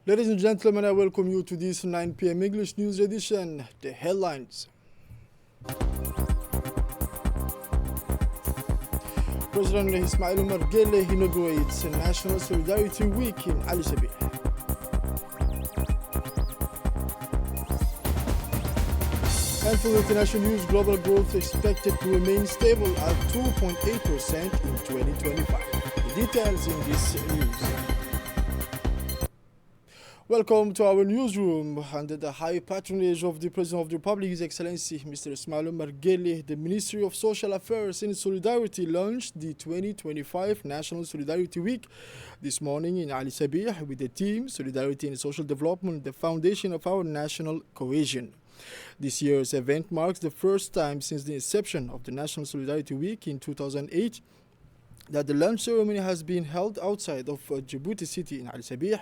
Ladies and gentlemen, I welcome you to this 9 p.m. English News edition. The headlines. President Ismail Omar Guelleh inaugurates National Solidarity Week in Ali Sabih. And for international news, global growth expected to remain stable at 2.8% in 2025. The details in this news. Welcome to our newsroom. Under the high patronage of the President of the Republic, His Excellency Mr. Ismail Omar Guelleh, the Ministry of Social Affairs and Solidarity launched the 2025 National Solidarity Week this morning in Ali Sabih with the theme Solidarity and Social Development, the foundation of our national cohesion. This year's event marks the first time since the inception of the National Solidarity Week in 2008 that the launch ceremony has been held outside of Djibouti City in Ali Sabih,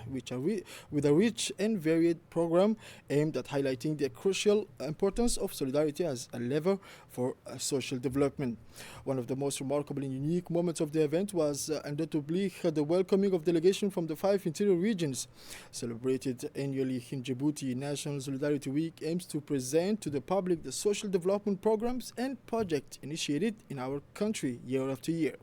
with a rich and varied program aimed at highlighting the crucial importance of solidarity as a lever for social development. One of the most remarkable and unique moments of the event was undoubtedly the welcoming of delegation from the 5 interior regions. Celebrated annually in Djibouti, National Solidarity Week aims to present to the public the social development programs and projects initiated in our country year after year.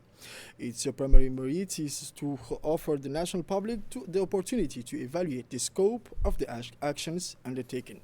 Its primary merit is to offer the national public the opportunity to evaluate the scope of the actions undertaken.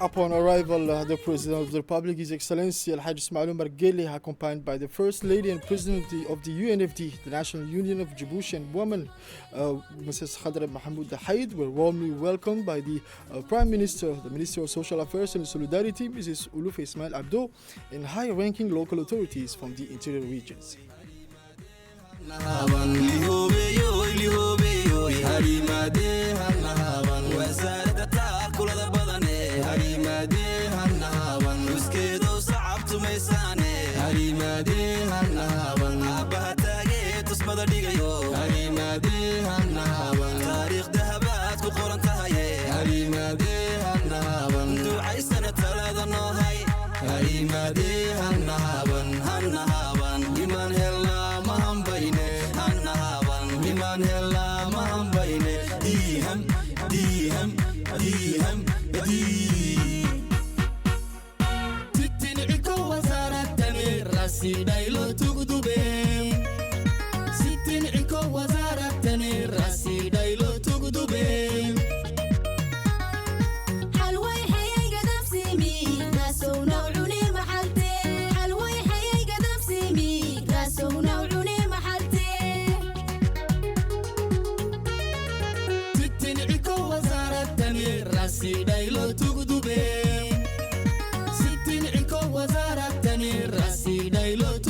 Upon arrival, the President of the Republic, His Excellency Al-Hajj Ismail Omar Guelleh, accompanied by the First Lady and President of the UNFD, the National Union of Djiboutian Women, Mrs. Khadra Mahmoud Haid, were warmly welcomed by the Prime Minister, the Minister of Social Affairs and Solidarity, Mrs. Uluf Ismail Abdo, and high-ranking local authorities from the interior regions.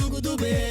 Tugdube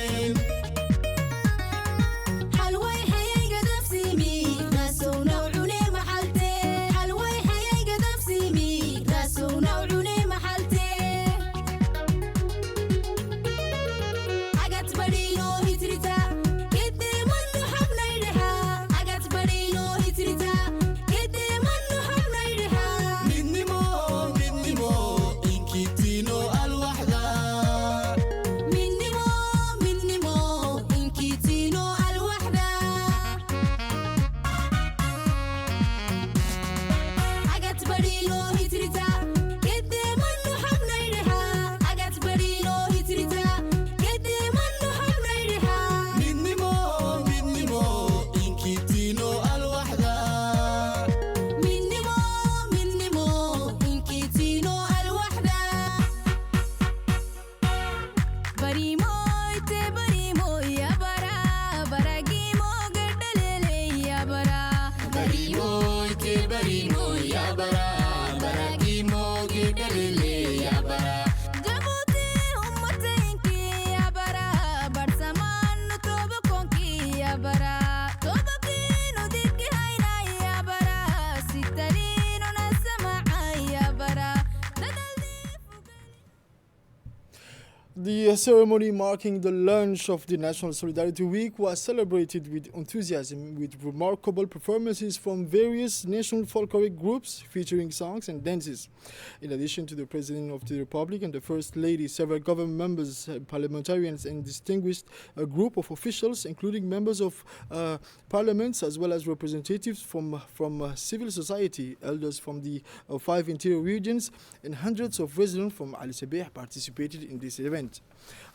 The ceremony marking the launch of the National Solidarity Week was celebrated with enthusiasm with remarkable performances from various national folkloric groups featuring songs and dances. In addition to the President of the Republic and the First Lady, several government members, parliamentarians and distinguished group of officials, including members of parliaments as well as representatives from civil society, elders from the 5 interior regions, and hundreds of residents from Ali Sabeh participated in this event.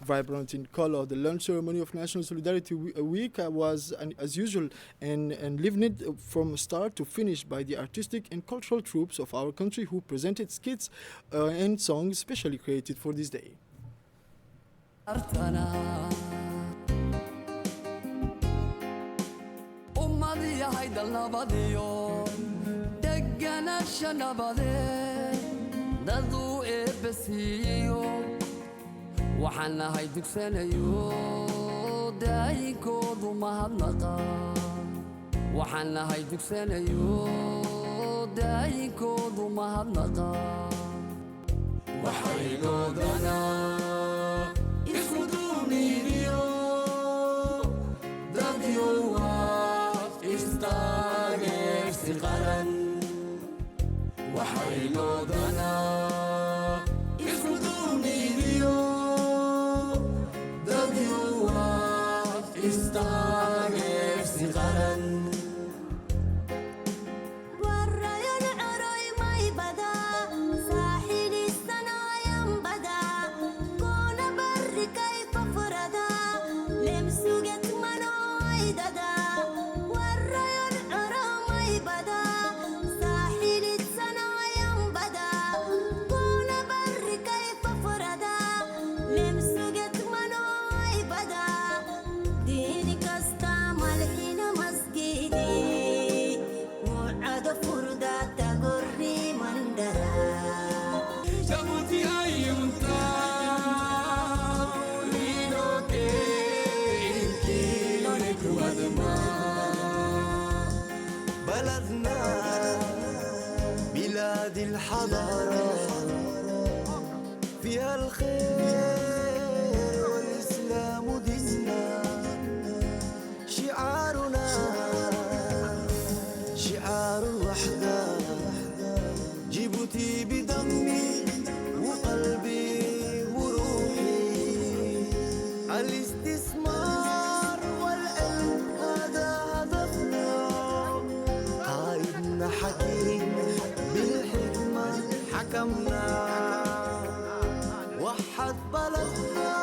Vibrant in color, the launch ceremony of National Solidarity Week was, as usual, and lived from start to finish by the artistic and cultural troops of our country who presented skits and songs specially created for this day. waxaan nahay dugsanayo daayikoodu mahadnaqa waxaan nahay dugsanayo daayikoodu mahadnaqa waxaynoodana isku duuminiyo dadyowa istaageersi qaran waxaynoodana الحضارة فيها الخير والإسلام ديننا شعارنا شعار الوحدة جيبوتي بدمي وقلبي وروحي الاستثمار والعلم هذا هدفنا قائدنا حكيم حكمنا وحد بلدنا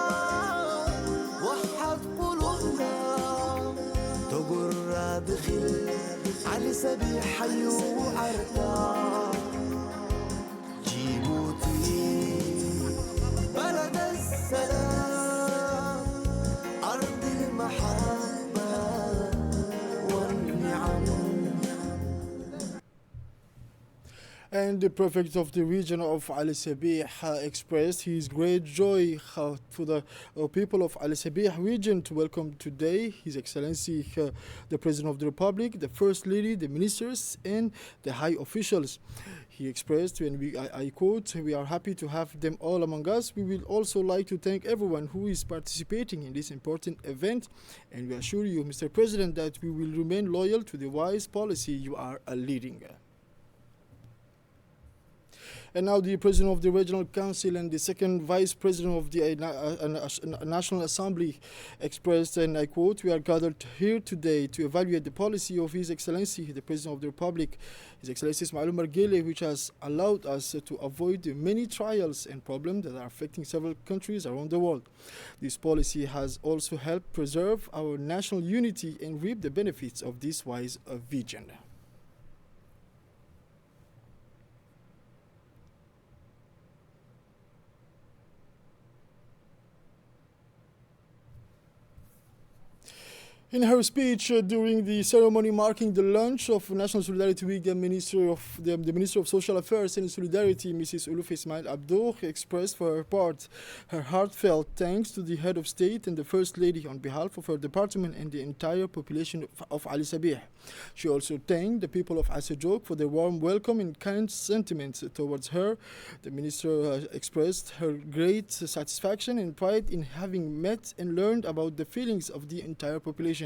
وحد قلوبنا تقر دخل علي سبيح حي وعركة جيبوتي بلد السلام أرض المحبة والنعم. And the prefect of the region of Ali Sabih expressed his great joy for the people of Ali Sabih region to welcome today His Excellency the President of the Republic, the First Lady, the ministers, and the high officials. He expressed, and I quote, "We are happy to have them all among us. We will also like to thank everyone who is participating in this important event, and we assure you, Mr. President, that we will remain loyal to the wise policy you are leading." And now the President of the Regional Council and the second Vice President of the National Assembly expressed, and I quote, "We are gathered here today to evaluate the policy of His Excellency, the President of the Republic, His Excellency Ismail Omar Guelleh, which has allowed us to avoid the many trials and problems that are affecting several countries around the world. This policy has also helped preserve our national unity and reap the benefits of this wise vision." In her speech during the ceremony marking the launch of National Solidarity Week, the Minister of Social Affairs and Solidarity, Mrs. Uluf Ismail Abdou, expressed for her part her heartfelt thanks to the head of state and the First Lady on behalf of her department and the entire population of Ali Sabih. She also thanked the people of Asajok for their warm welcome and kind sentiments towards her. The minister expressed her great satisfaction and pride in having met and learned about the feelings of the entire population.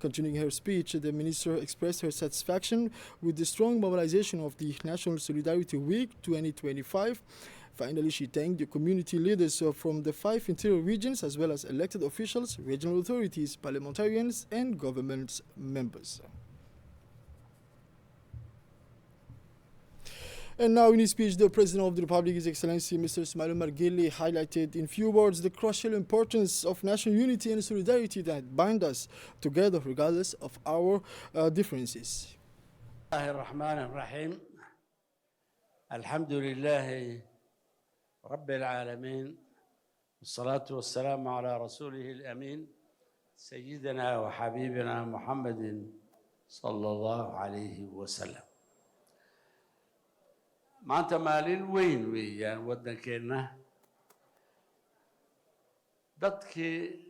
Continuing her speech, the minister expressed her satisfaction with the strong mobilization of the National Solidarity Week 2025. Finally, she thanked the community leaders from the 5 interior regions as well as elected officials, regional authorities, parliamentarians and government members. And now in his speech, the President of the Republic, His Excellency Mr. Ismail Omar Guelleh, highlighted in few words the crucial importance of national unity and solidarity that bind us together regardless of our differences. الرحمن الرحيم الحمد لله رب العالمين والصلاة والسلام على رسوله الأمين سيدنا وحبيبنا محمد صلى الله عليه وسلم. maanta maalin weyn weeyaan waddankeenna dadkii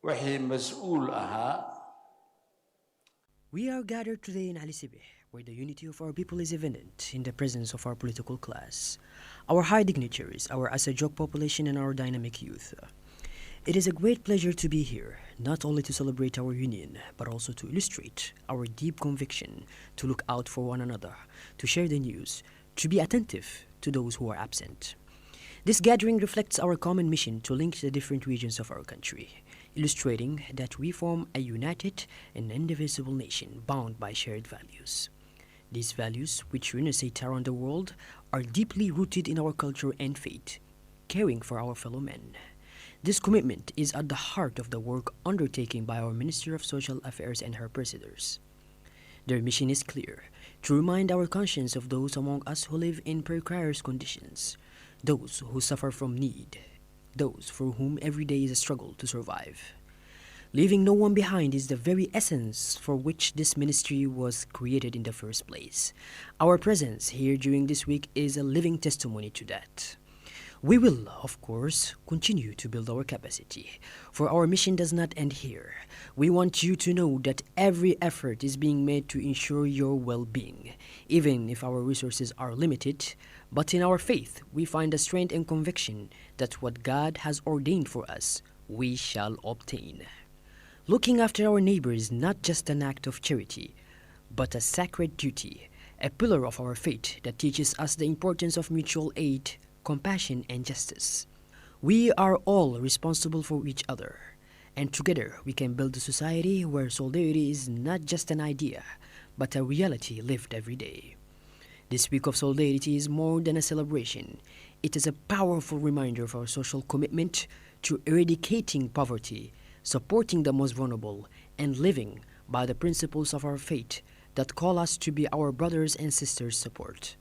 wixii mas'uul ahaa. We are gathered today in Ali Sabih, where the unity of our people is evident in the presence of our political class, our high dignitaries, our Asajok population and our dynamic youth. It is a great pleasure to be here, not only to celebrate our union, but also to illustrate our deep conviction to look out for one another, to share the news, to be attentive to those who are absent. This gathering reflects our common mission to link the different regions of our country, illustrating that we form a united and indivisible nation bound by shared values. These values, which resonate around the world, are deeply rooted in our culture and faith, caring for our fellow men. This commitment is at the heart of the work undertaken by our Minister of Social Affairs and her predecessors. Their mission is clear: to remind our conscience of those among us who live in precarious conditions, those who suffer from need, those for whom every day is a struggle to survive. Leaving no one behind is the very essence for which this ministry was created in the first place. Our presence here during this week is a living testimony to that. We will, of course, continue to build our capacity, for our mission does not end here. We want you to know that every effort is being made to ensure your well-being, even if our resources are limited. But in our faith, we find the strength and conviction that what God has ordained for us, we shall obtain. Looking after our neighbors is not just an act of charity, but a sacred duty, a pillar of our faith that teaches us the importance of mutual aid, compassion and justice. We are all responsible for each other, and together we can build a society where solidarity is not just an idea, but a reality lived every day. This week of solidarity is more than a celebration. It is a powerful reminder of our social commitment to eradicating poverty, supporting the most vulnerable, and living by the principles of our faith that call us to be our brothers and sisters' support.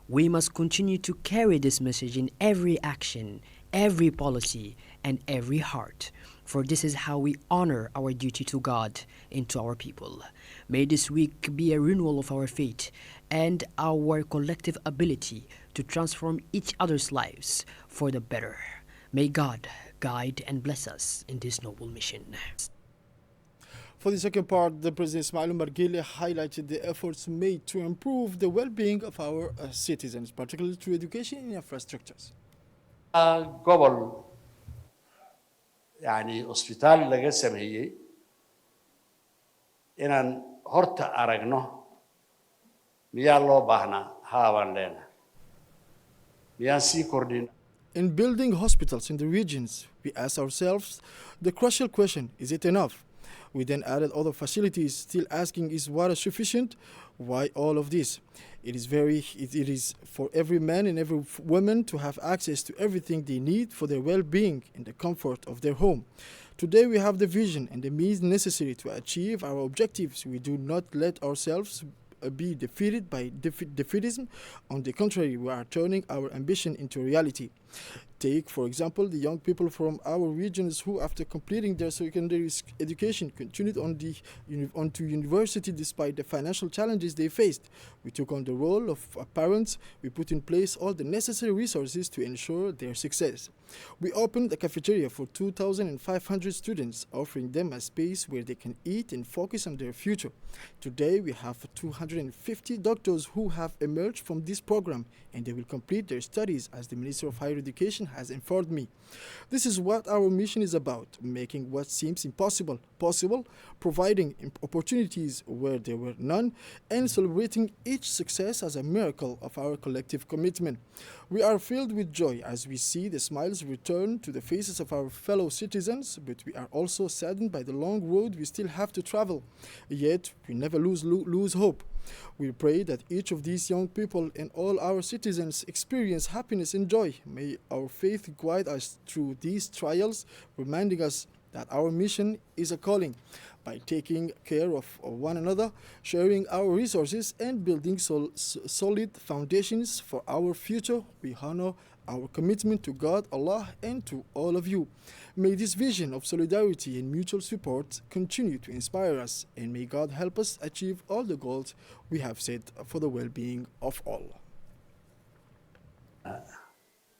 We must continue to carry this message in every action, every policy, and every heart, for this is how we honor our duty to God and to our people. May this week be a renewal of our faith and our collective ability to transform each other's lives for the better. May God guide and bless us in this noble mission. For the second part, the President Ismail Omar Guelleh highlighted the efforts made to improve the well-being of our citizens, particularly through education and infrastructures. gobol يعني hospital laga sameeyay inaan horta aragno miyaa loo baahnaa haabaan leenahay miyaan sii kordhin. In building hospitals in the regions, we ask ourselves the crucial question: is it enough? We then added other facilities, still asking, is water sufficient? Why all of this? It is for every man and every woman to have access to everything they need for their well-being and the comfort of their home. Today we have the vision and the means necessary to achieve our objectives. We do not let ourselves be defeated by defeatism. On the contrary, we are turning our ambition into reality. Take, for example, the young people from our regions who, after completing their secondary education, continued onto university despite the financial challenges they faced. We took on the role of parents. We put in place all the necessary resources to ensure their success. We opened a cafeteria for 2,500 students, offering them a space where they can eat and focus on their future. Today, we have 250 doctors who have emerged from this program, and they will complete their studies, as the Minister of Higher Education has informed me. This is what our mission is about: making what seems impossible possible, providing opportunities where there were none, and celebrating each success as a miracle of our collective commitment. We are filled with joy as we see the smiles return to the faces of our fellow citizens, but we are also saddened by the long road we still have to travel. Yet, we never lose hope. We pray that each of these young people and all our citizens experience happiness and joy. May our faith guide us through these trials, reminding us that our mission is a calling. By taking care of one another, sharing our resources, and building solid foundations for our future, we honor our commitment to God, Allah, and to all of you. May this vision of solidarity and mutual support continue to inspire us, and may God help us achieve all the goals we have set for the well-being of all.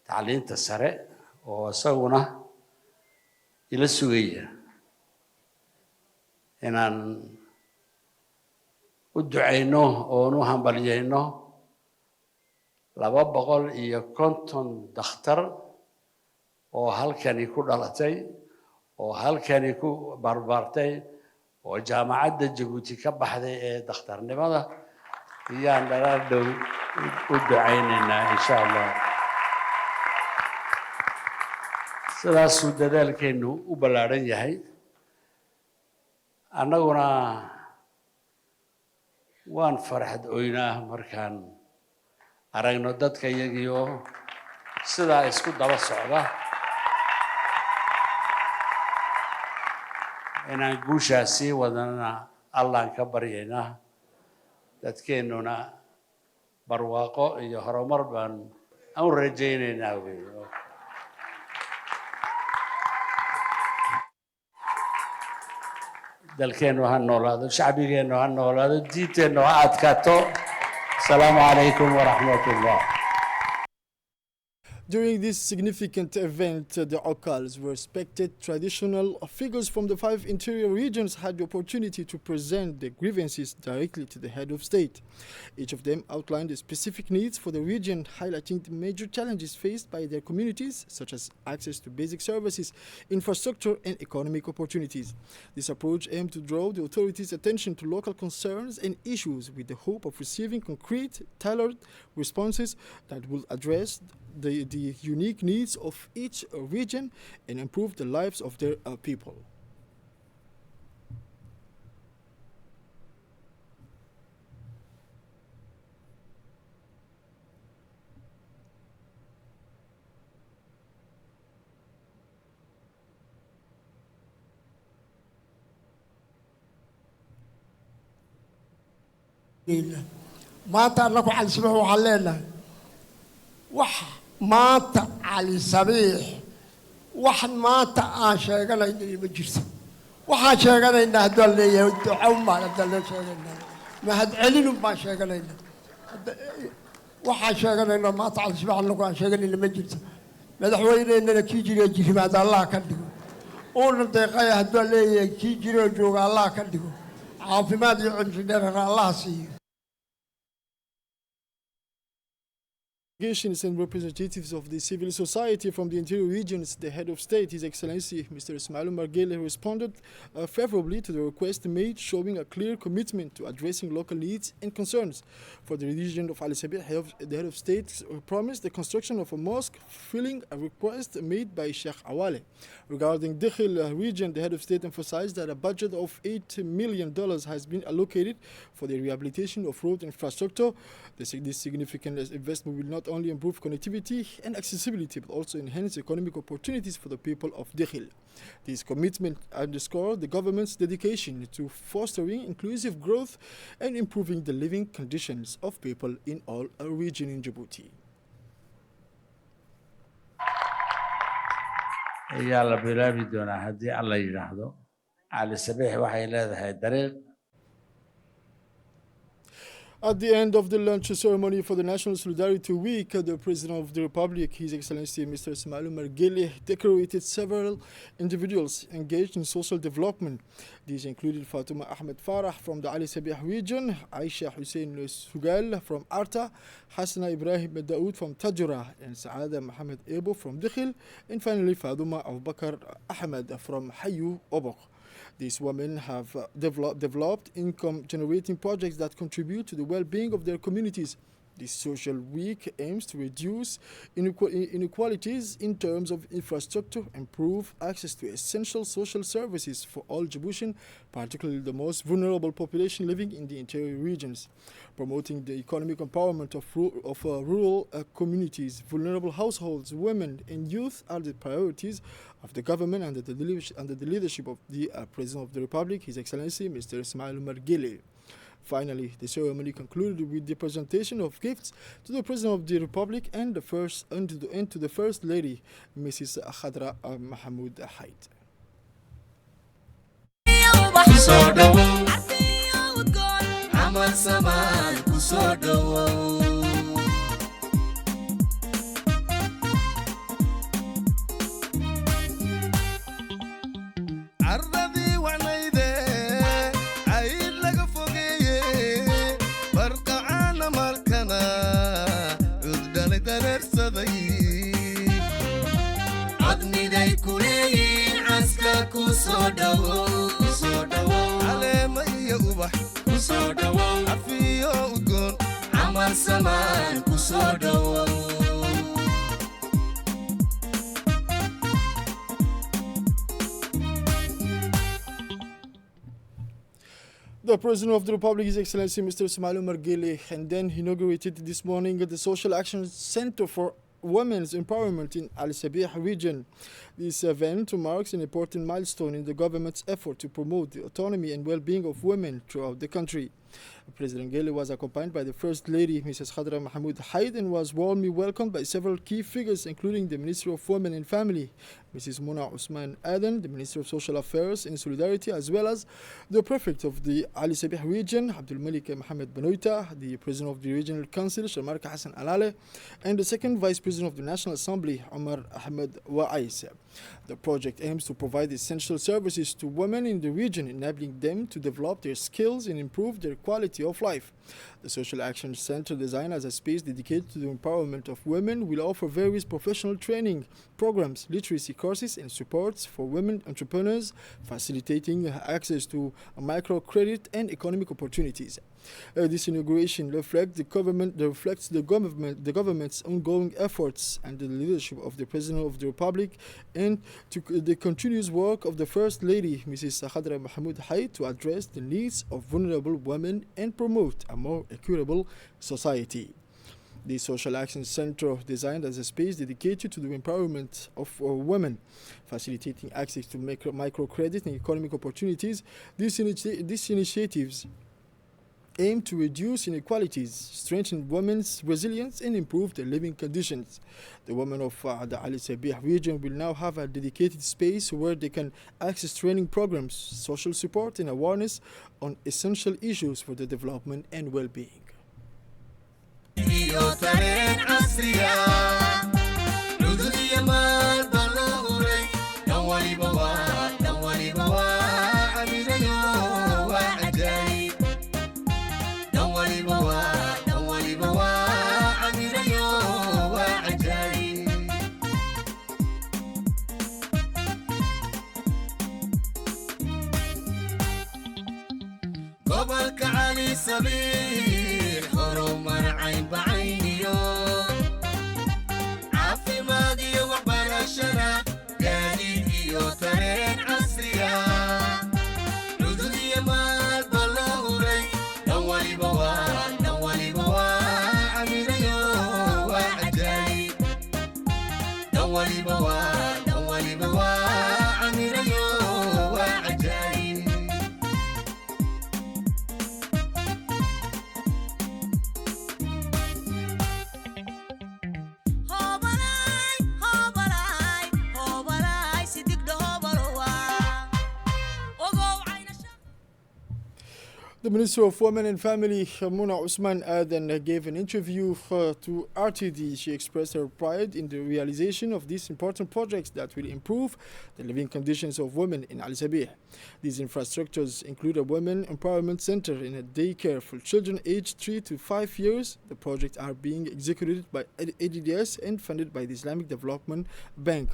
tacliinta sare oo isaguna ila sugaya inaan u ducayno oon u hambalyayno 250 dhakhtar oo halkani ku dhalatay, oo halkani ku barbaartay, oo jaamacadda Jabuuti ka baxday ee dhakhtarnimada iyaan dhalaa dhow u ducaynaynaa insha Allah. sidaasuu dadaalkeennu u ballaaran yahay. annaguna waan farxad oynaa markaan aragno dadka iyagiioo sidaa isku daba socda, inaan guushaa sii wadana Allahan ka baryaynaa. dadkeennuna barwaaqo iyo horumar baan u rajaynaynaa wey. dalkeennu ha noolaado, shacbigeennu ha noolaado, diinteennu ha adkaato. Asalaamu calaykum waraxmatullah. During this significant event, the Okals, respected traditional figures from the 5 interior regions, had the opportunity to present their grievances directly to the head of state. Each of them outlined the specific needs for the region, highlighting the major challenges faced by their communities, such as access to basic services, infrastructure, and economic opportunities. This approach aimed to draw the authorities' attention to local concerns and issues with the hope of receiving concrete, tailored responses that will address the unique needs of each region and improve the lives of their people. maanta annagu cali sabiix waxaan leenahay wax maanta cali sabiix wax maanta aan sheeganayno ma jirto. waxaan sheeganaynaa hadduu leeyahay duco maan haddaan lee sheegaynaa mahadcelinu baan sheeganaynaa. waxaan sheeganaynaa maanta cali sabiix annagu aan sheeganayno ma jirto. madaxweyneennana kii jira jirimaada allah ka dhigo, uuna deeqaya hadduu leeyahay kii jira jooga allah ka dhigo, caafimaad iyo cimri dheerana allah siiyo. Delegations and representatives of the civil society from the interior regions, the head of state, His Excellency Mr. Ismail Omar Guelleh, responded favorably to the request made, showing a clear commitment to addressing local needs and concerns. For the region of Ali Sabih, the head of state promised the construction of a mosque, filling a request made by Sheikh Awale. Regarding Dikhil region, the head of state emphasized that a budget of $8 million has been allocated for the rehabilitation of road infrastructure. This significant investment will not only improve connectivity and accessibility, but also enhance economic opportunities for the people of Dikhil. This commitment underscores the government's dedication to fostering inclusive growth and improving the living conditions of people in all regions in Djibouti. ayaa la bilaabi doonaa haddii alla yidhaahdo cali sabiix waxay leedahay dariiq. At the end of the launch ceremony for the National Solidarity Week, the President of the Republic, His Excellency Mr. Ismail Omar Guelleh, decorated several individuals engaged in social development. These included Fatuma Ahmed Farah from the Ali Sabih region, Aisha Hussein Sugal from Arta, Hassana Ibrahim Daoud from Tajura, and Saada Mohammed Ebo from Dikhil, and finally Faduma Abu Bakr Ahmed from Hayu Obok. These women have developed income-generating projects that contribute to the well-being of their communities. This social week aims to reduce inequalities in terms of infrastructure, improve access to essential social services for all Djiboutian, particularly the most vulnerable population living in the interior regions. Promoting the economic empowerment of rural communities, vulnerable households, women, and youth are the priorities of the government under the leadership of the President of the Republic, His Excellency Mr. Ismail Omar Guelleh. Finally, the ceremony concluded with the presentation of gifts to the President of the Republic and to the First Lady, Mrs. Khadra Mahmoud Haid. The President of the Republic, His Excellency Mr. Ismail Omar Guelleh, and then inaugurated this morning the Social Action Center for Women's Empowerment in Al Sabih region. This event marks an important milestone in the government's effort to promote the autonomy and well-being of women throughout the country. President Guelleh was accompanied by the First Lady, Mrs. Khadra Mahmoud Haid, and was warmly welcomed by several key figures, including the Minister of Women and Family, Mrs. Mona Usman Aden, the Minister of Social Affairs and Solidarity, as well as the Prefect of the Ali Sabih region, Abdul Malik Mohammed Benoita, the President of the Regional Council, Shamarka Hassan Alale, and the Second Vice President of the National Assembly, Omar Ahmed Wa'ais. The project aims to provide essential services to women in the region, enabling them to develop their skills and improve their quality of life. The Social Action Center, designed as a space dedicated to the empowerment of women, will offer various professional training programs, literacy courses, and supports for women entrepreneurs, facilitating access to microcredit and economic opportunities. This inauguration reflects the government's ongoing efforts and the leadership of the President of the Republic, and to the continuous work of the First Lady, Mrs. Khadra Mahmoud Haid, to address the needs of vulnerable women and promote a more equitable society. The Social Action Center, designed as a space dedicated to the empowerment of women, facilitating access to microcredit and economic opportunities, these initiatives aim to reduce inequalities, strengthen women's resilience, and improve their living conditions. The women of the Ali Sabih region will now have a dedicated space where they can access training programs, social support, and awareness on essential issues for the development and well-being. gobolka cali sabiix horumar cayn bacayniyo caafimaad iyo waxbarashada gaadiid iyo tareen casriya cudud iyo maalba la huray dhan waliba waa caminayo waa cajaayib dhan waliba waa caminayo waa cajaayib The Minister of Women and Family, Muna Usman Adan, gave an interview to RTD. She expressed her pride in the realization of these important projects that will improve the living conditions of women in Ali Sabih. These infrastructures include a women empowerment center and a daycare for children aged 3 to 5 years. The projects are being executed by ADDS and funded by the Islamic Development Bank.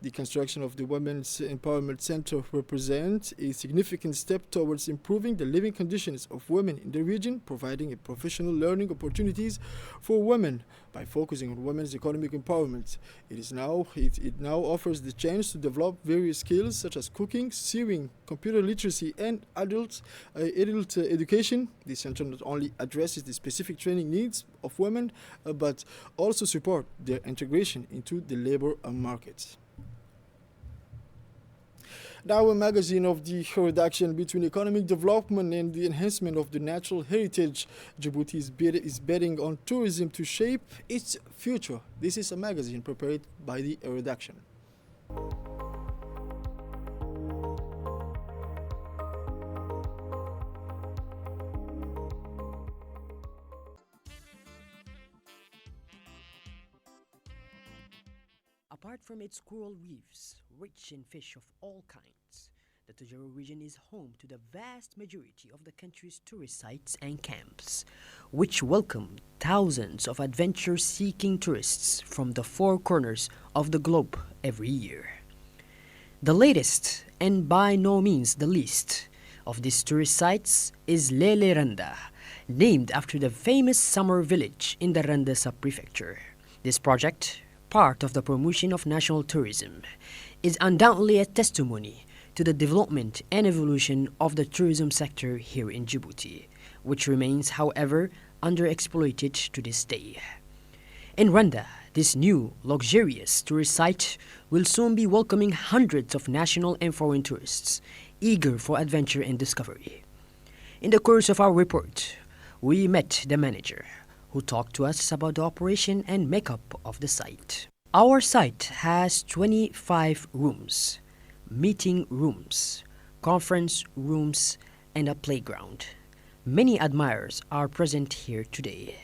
The construction of the Women's Empowerment Center represents a significant step towards improving the living conditions of women in the region, providing a professional learning opportunities for women by focusing on women's economic empowerment. It now offers the chance to develop various skills such as cooking, sewing, computer literacy, and adult education. The center not only addresses the specific training needs of women, but also support their integration into the labor market. Now, a magazine of the reduction between economic development and the enhancement of the natural heritage. Djibouti is betting on tourism to shape its future. This is a magazine prepared by the redaction. Apart from its coral reefs, rich in fish of all kinds, the Tujaro region is home to the vast majority of the country's tourist sites and camps, which welcome thousands of adventure-seeking tourists from the four corners of the globe every year. The latest, and by no means the least, of these tourist sites is Lele Randa, named after the famous summer village in the Randa sub-prefecture. This project, part of the promotion of national tourism, is undoubtedly a testimony to the development and evolution of the tourism sector here in Djibouti, which remains, however, underexploited to this day. In Randa, this new, luxurious tourist site will soon be welcoming hundreds of national and foreign tourists, eager for adventure and discovery. In the course of our report, we met the manager, who talked to us about the operation and makeup of the site. Our site has 25 rooms, meeting rooms, conference rooms, and a playground. Many admirers are present here today.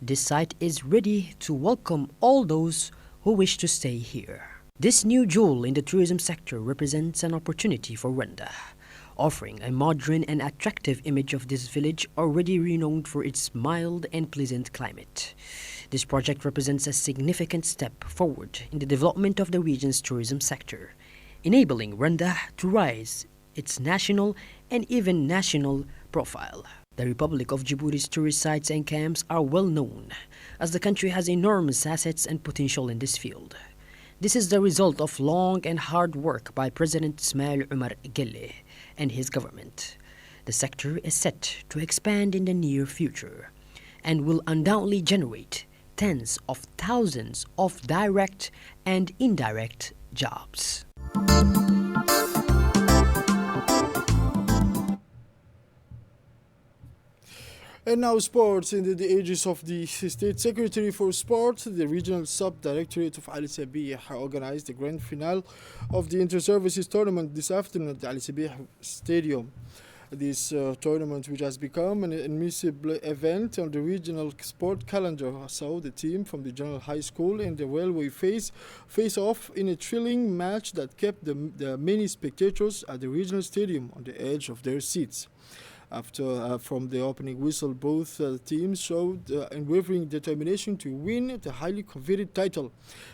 This site is ready to welcome all those who wish to stay here. This new jewel in the tourism sector represents an opportunity for Randa, offering a modern and attractive image of this village already renowned for its mild and pleasant climate. This project represents a significant step forward in the development of the region's tourism sector, enabling Randa to rise its national and even national profile. The Republic of Djibouti's tourist sites and camps are well known, as the country has enormous assets and potential in this field. This is the result of long and hard work by President Ismail Omar Guelleh and his government. The sector is set to expand in the near future and will undoubtedly generate tens of thousands of direct and indirect jobs. And now sports. In the aegis of the State Secretary for Sport, the Regional Sub-Directorate of Ali Sabih organized the grand finale of the Inter-Services Tournament this afternoon at the Ali Sabih Stadium. This tournament, which has become an admissible event on the regional sport calendar, saw the team from the General High School and the Railway face off in a thrilling match that kept the many spectators at the regional stadium on the edge of their seats. From the opening whistle, both teams showed unwavering determination to win the highly coveted title.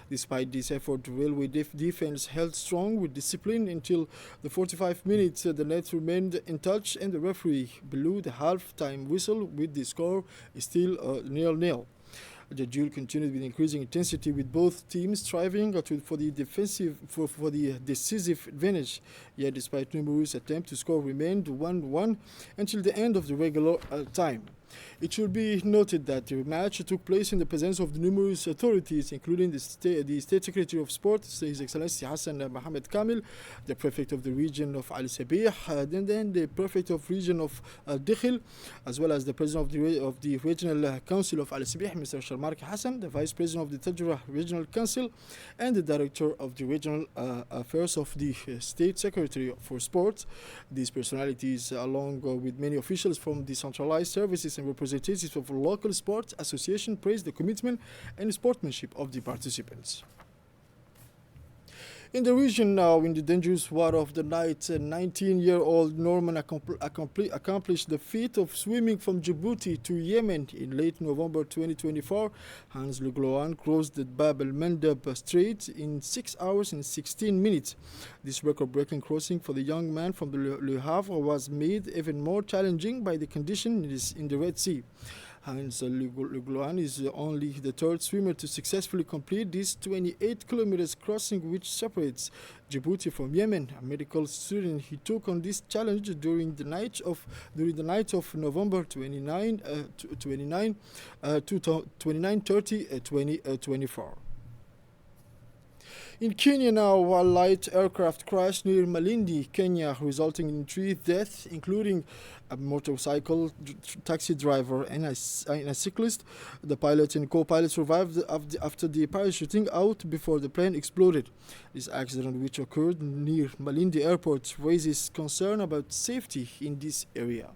Despite this effort, the Railway defense held strong with discipline until the 45 minutes. The net remained in touch and the referee blew the half-time whistle with the score still 0-0. The duel continued with increasing intensity, with both teams striving for the decisive advantage. Yet, despite numerous attempts to score, remained 1-1 until the end of the regular time. It should be noted that the match took place in the presence of the numerous authorities, including the State Secretary of Sports, His Excellency Hassan Mohamed Kamil, the Prefect of the region of Al Sabih, then the Prefect of region of Dikhil, as well as the President of the Regional Council of Al Sabih, Mr. Sharmark Hassan, the Vice President of the Tajra Regional Council, and the Director of the Regional Affairs of the State Secretary for Sports. These personalities, along with many officials from the centralized services and representatives of local sports association, praised the commitment and sportsmanship of the participants. In the region now, in the dangerous water of the night, 19-year-old Norman accomplished the feat of swimming from Djibouti to Yemen in late November 2024. Hans Le Gloan crossed the Bab el-Mandeb Strait in 6 hours and 16 minutes. This record-breaking crossing for the young man from Le Havre was made even more challenging by the condition in the Red Sea. Hans Le Gloan is only the third swimmer to successfully complete this 28 kilometers crossing, which separates Djibouti from Yemen. A medical student he took on this challenge during the night of November 2024. In Kenya now, a light aircraft crashed near Malindi, Kenya, resulting in 3 deaths, including a motorcycle taxi driver and a cyclist. The pilot and co-pilot survived after the parachuting out before the plane exploded. This accident, which occurred near Malindi Airport, raises concern about safety in this area.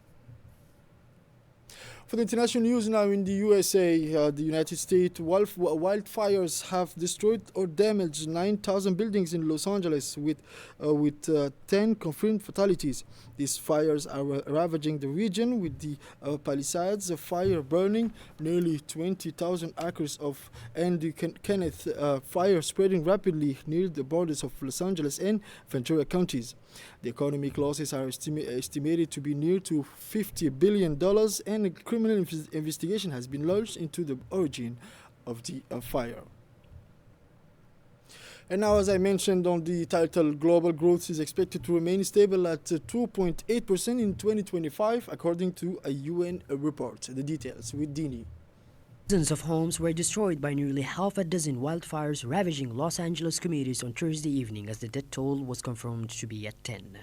For the international news now, in the USA, the United States, wildfires have destroyed or damaged 9,000 buildings in Los Angeles with 10 confirmed fatalities. These fires are ravaging the region, with the Palisades fire burning nearly 20,000 acres and the Kenneth fire spreading rapidly near the borders of Los Angeles and Ventura counties. The economic losses are estimated to be near to $50 billion, and a criminal investigation has been launched into the origin of the fire. And now, as I mentioned on the title, global growth is expected to remain stable at 2.8% in 2025, according to a UN report. The details with Dini. Dozens of homes were destroyed by nearly half a dozen wildfires ravaging Los Angeles communities on Thursday evening, as the death toll was confirmed to be at 10.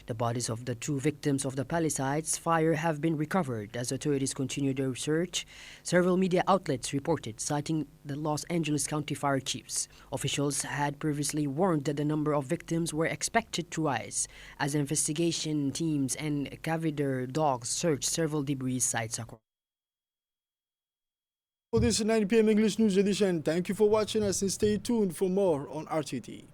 The bodies of the 2 victims of the Palisades fire have been recovered as authorities continue their research, several media outlets reported, citing the Los Angeles County Fire Chiefs. Officials had previously warned that the number of victims were expected to rise as investigation teams and cadaver dogs searched several debris sites across. For this 9 p.m. English News Edition, thank you for watching us and stay tuned for more on RTT.